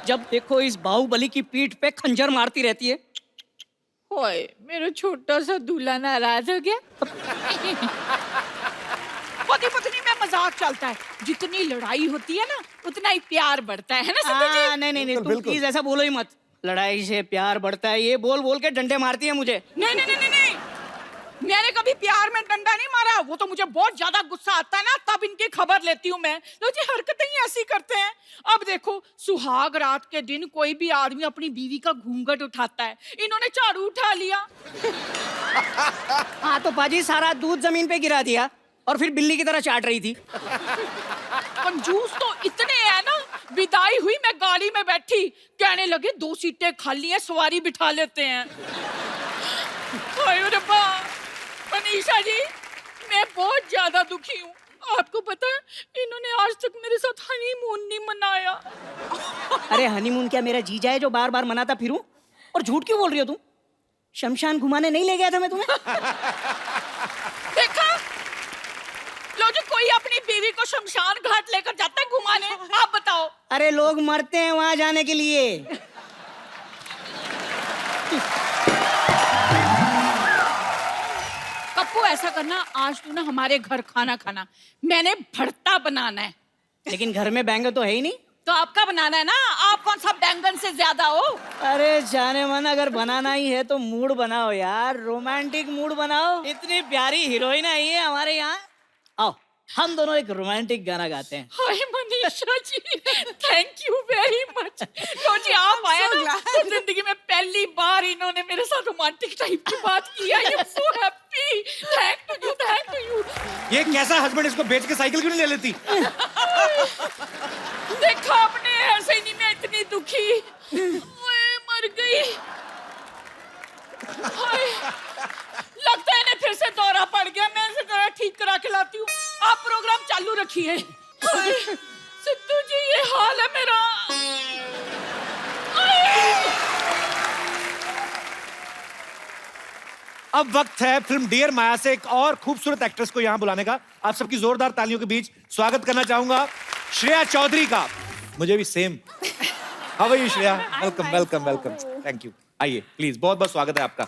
जब देखो इस बाहुबली की पीठ पे खंजर मारती रहती है। ओए, मेरा छोटा सा दूल्हा नाराज हो गया। पति पत्नी में मजाक चलता है, जितनी लड़ाई होती है ना उतना ही प्यार बढ़ता है ना सिद्धू जी? नहीं, तुम प्लीज ऐसा बोलो ही मत। लड़ाई से प्यार बढ़ता है, ये बोल बोल के डंडे मारती है मुझे। नहीं, मैंने कभी प्यार में डंडा नहीं मारा। वो तो मुझे बहुत ज्यादा गुस्सा आता है ना, तब इनकी खबर लेती हूँ मैं। लो जी, हरकतें ही ऐसी करते हैं। अब देखो, सुहाग रात के दिन कोई भी आदमी अपनी बीवी का घूंघट उठाता है, इन्होंने झाड़ू उठा लिया। हाँ तो पाजी सारा दूध जमीन पे गिरा दिया और फिर बिल्ली की तरह चाट रही थी। कंजूस तो इतने हैं ना, विदाई हुई मैं गाड़ी में बैठी, कहने लगे 2 सीटें खाली हैं, सवारी बिठा लेते हैं। मनीषा जी, मैं बहुत ज्यादा दुखी हूँ। आपको पता है, इन्होंने आज तक मेरे साथ हनीमून नहीं मनाया। अरे हनीमून क्या मेरा जीजा है जो बार बार मनाता फिरूं? और झूठ क्यों बोल रही हो तुम? शमशान घुमाने नहीं ले गया था मैं तुम्हें? देखा, लो जो कोई अपनी बीवी को शमशान घाट लेकर जाता है घुमाने, आप बताओ। अरे लोग मरते हैं वहां जाने के लिए। कप्पू, ऐसा करना, आज तू ना हमारे घर खाना खाना, मैंने भरता बनाना है। लेकिन घर में बैंगन तो है ही नहीं। तो आपका बनाना है ना, आप कौन सा बैंगन से ज्यादा हो? अरे जाने मन, अगर बनाना ही है तो मूड बनाओ यार, रोमांटिक मूड बनाओ। इतनी प्यारी हीरोइन आई है हमारे यहाँ। आओ हम दोनों एक रोमांटिक गाना गाते हैं। हाय Manisha ji, thank you very much. तो जी आप आए ना, तो जिंदगी में पहली बार इन्होंने मेरे साथ रोमांटिक टाइप की बात की। I am so happy. Thank you. ये कैसा हस्बैंड, इसको बेच के साइकिल क्यों नहीं ले लेती? देखा आपने, ऐसे ही नहीं मैं इतनी दुखी। ओए, मर गई। हाय, लगता है इन्हें फिर से दौरा पड़ गया। मैं इसे जरा ठीक करा के लाती हूँ, आप प्रोग्राम चालू रखिए। सिद्धू जी, ये हाल है मेरा। अब वक्त है फिल्म डियर माया से एक और खूबसूरत एक्ट्रेस को यहाँ बुलाने का। आप सबकी जोरदार तालियों के बीच स्वागत करना चाहूंगा श्रेया चौधरी का। मुझे भी same. How are you Shreya? Welcome. Thank you. आइए प्लीज, बहुत बहुत स्वागत है आपका।